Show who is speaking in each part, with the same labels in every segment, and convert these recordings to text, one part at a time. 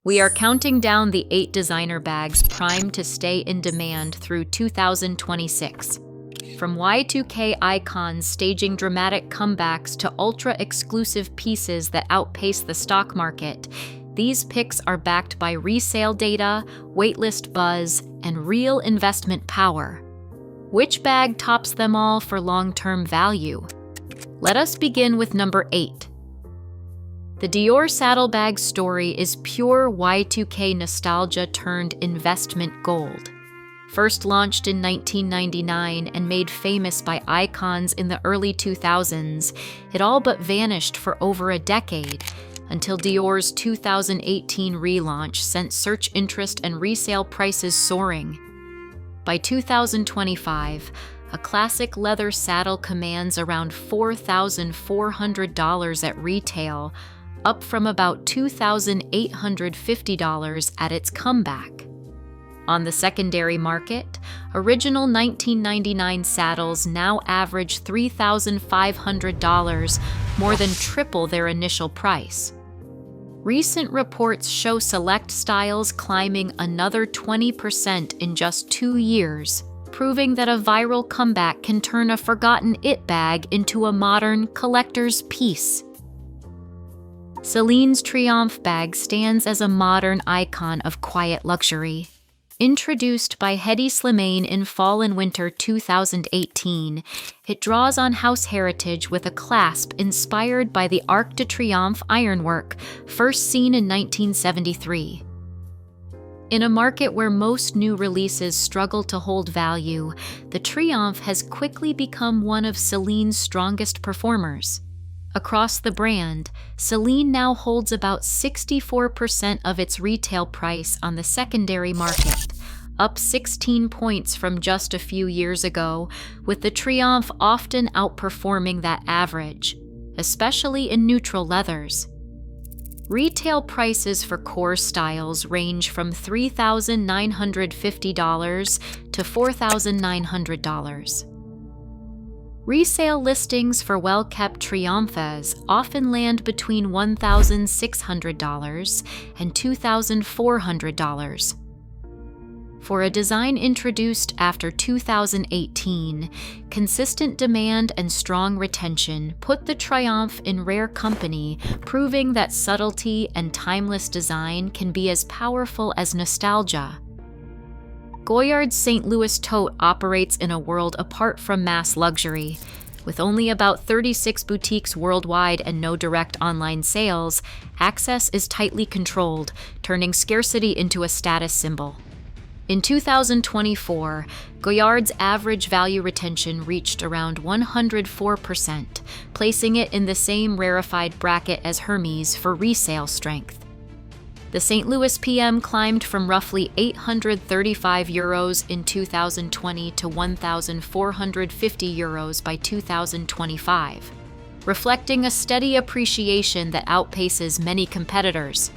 Speaker 1: We are counting down the 8 designer bags primed to stay in demand through 2026. From Y2K icons staging dramatic comebacks to ultra-exclusive pieces that outpace the stock market, these picks are backed by resale data, waitlist buzz, and real investment power. Which bag tops them all for long-term value? Let us begin with number 8. The Dior saddlebag story is pure Y2K nostalgia turned investment gold. First launched in 1999 and made famous by icons in the early 2000s, it all but vanished for over a decade, until Dior's 2018 relaunch sent search interest and resale prices soaring. By 2025, a classic leather saddle commands around $4,400 at retail, up from about $2,850 at its comeback. On the secondary market, original 1999 saddles now average $3,500, more than triple their initial price. Recent reports show select styles climbing another 20% in just 2 years, proving that a viral comeback can turn a forgotten it bag into a modern collector's piece. Celine's Triomphe bag stands as a modern icon of quiet luxury. Introduced by Hedi Slimane in fall and winter 2018, it draws on house heritage with a clasp inspired by the Arc de Triomphe ironwork, first seen in 1973. In a market where most new releases struggle to hold value, the Triomphe has quickly become one of Celine's strongest performers. Across the brand, Celine now holds about 64% of its retail price on the secondary market, up 16 points from just a few years ago, with the Triomphe often outperforming that average, especially in neutral leathers. Retail prices for core styles range from $3,950 to $4,900. Resale listings for well-kept Triumphes often land between $1,600 and $2,400. For a design introduced after 2018, consistent demand and strong retention put the Triumph in rare company, proving that subtlety and timeless design can be as powerful as nostalgia. Goyard's St. Louis tote operates in a world apart from mass luxury. With only about 36 boutiques worldwide and no direct online sales, access is tightly controlled, turning scarcity into a status symbol. In 2024, Goyard's average value retention reached around 104%, placing it in the same rarefied bracket as Hermes for resale strength. The St. Louis PM climbed from roughly €835 in 2020 to €1,450 by 2025, reflecting a steady appreciation that outpaces many competitors.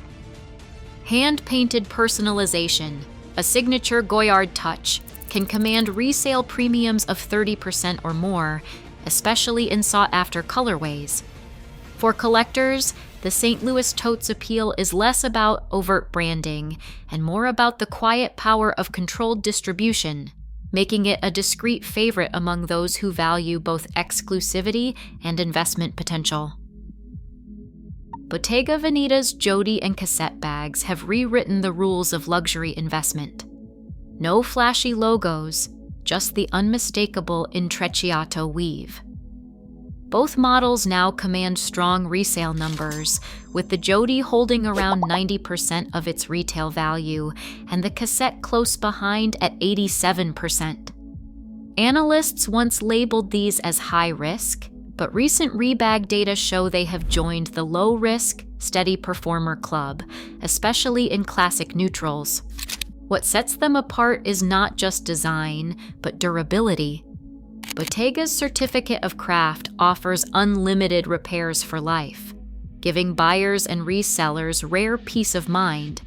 Speaker 1: Hand-painted personalization, a signature Goyard touch, can command resale premiums of 30% or more, especially in sought-after colorways. For collectors, the St. Louis tote's appeal is less about overt branding and more about the quiet power of controlled distribution, making it a discreet favorite among those who value both exclusivity and investment potential. Bottega Veneta's Jodi and Cassette bags have rewritten the rules of luxury investment. No flashy logos, just the unmistakable Intrecciato weave. Both models now command strong resale numbers, with the Jodi holding around 90% of its retail value and the Cassette close behind at 87%. Analysts once labeled these as high risk, but recent rebag data show they have joined the low-risk, steady performer club, especially in classic neutrals. What sets them apart is not just design, but durability. Bottega's Certificate of Craft offers unlimited repairs for life, giving buyers and resellers rare peace of mind.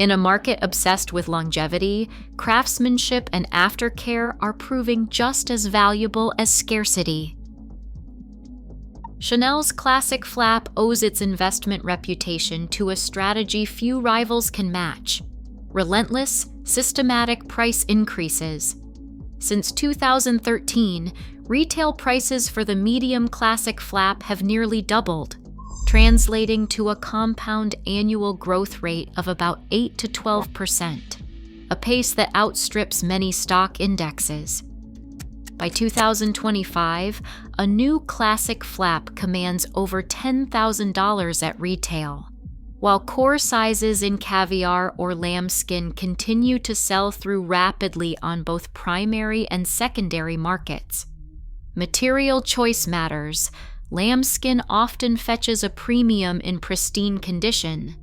Speaker 1: In a market obsessed with longevity, craftsmanship and aftercare are proving just as valuable as scarcity. Chanel's classic flap owes its investment reputation to a strategy few rivals can match: relentless, systematic price increases. Since 2013, retail prices for the medium classic flap have nearly doubled, translating to a compound annual growth rate of about 8 to 12%, a pace that outstrips many stock indexes. By 2025, a new classic flap commands over $10,000 at retail, while core sizes in caviar or lambskin continue to sell through rapidly on both primary and secondary markets. Material choice matters. Lambskin often fetches a premium in pristine condition,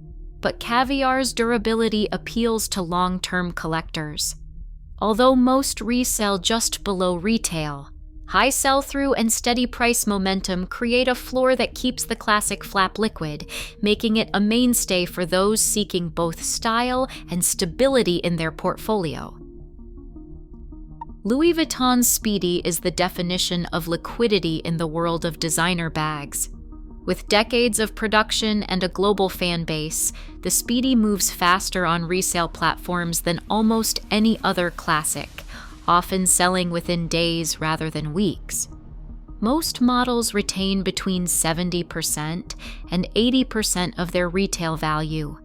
Speaker 1: but caviar's durability appeals to long-term collectors. Although most resell just below retail, high sell-through and steady price momentum create a floor that keeps the classic flap liquid, making it a mainstay for those seeking both style and stability in their portfolio. Louis Vuitton's Speedy is the definition of liquidity in the world of designer bags. With decades of production and a global fan base, the Speedy moves faster on resale platforms than almost any other classic, often selling within days rather than weeks. Most models retain between 70% and 80% of their retail value,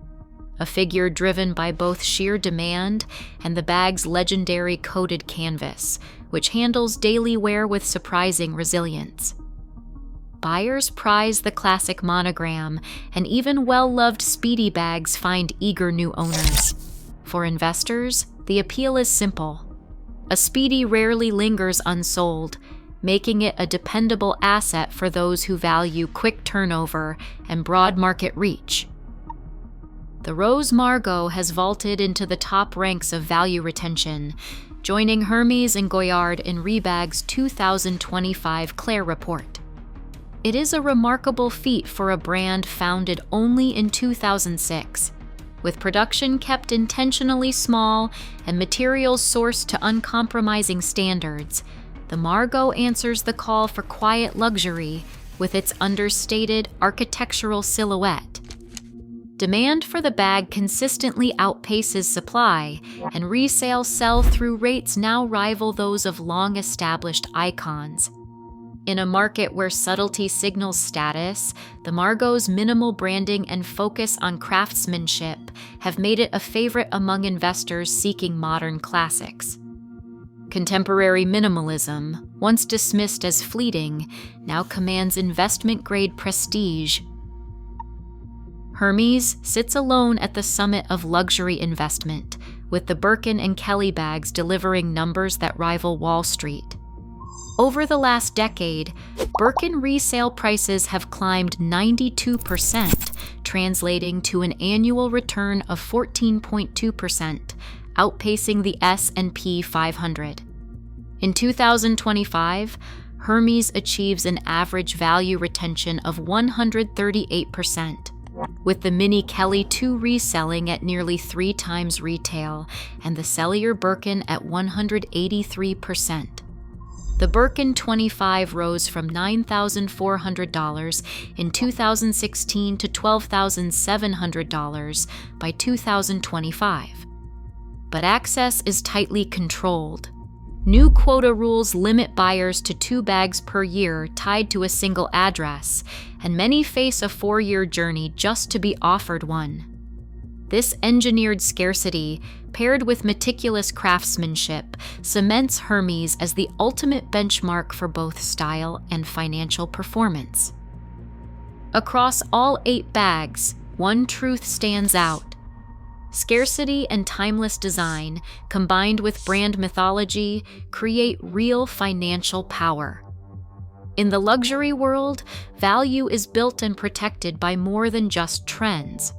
Speaker 1: a figure driven by both sheer demand and the bag's legendary coated canvas, which handles daily wear with surprising resilience. Buyers prize the classic monogram, and even well-loved Speedy bags find eager new owners. For investors, the appeal is simple. A Speedy rarely lingers unsold, making it a dependable asset for those who value quick turnover and broad market reach. The Rose Margot has vaulted into the top ranks of value retention, joining Hermes and Goyard in Rebag's 2025 Claire report. It is a remarkable feat for a brand founded only in 2006. With production kept intentionally small and materials sourced to uncompromising standards, the Margot answers the call for quiet luxury with its understated architectural silhouette. Demand for the bag consistently outpaces supply, and resale sell-through rates now rival those of long-established icons. In a market where subtlety signals status, the Margot's minimal branding and focus on craftsmanship have made it a favorite among investors seeking modern classics. Contemporary minimalism, once dismissed as fleeting, now commands investment-grade prestige. Hermes sits alone at the summit of luxury investment, with the Birkin and Kelly bags delivering numbers that rival Wall Street. Over the last decade, Birkin resale prices have climbed 92%, translating to an annual return of 14.2%, outpacing the S&P 500. In 2025, Hermes achieves an average value retention of 138%, with the Mini Kelly 2 reselling at nearly 3 times retail and the Cellier Birkin at 183%. The Birkin 25 rose from $9,400 in 2016 to $12,700 by 2025. But access is tightly controlled. New quota rules limit buyers to 2 bags per year tied to a single address, and many face a 4-year journey just to be offered one. This engineered scarcity, paired with meticulous craftsmanship, cements Hermes as the ultimate benchmark for both style and financial performance. Across all 8 bags, one truth stands out. Scarcity and timeless design, combined with brand mythology, create real financial power. In the luxury world, value is built and protected by more than just trends.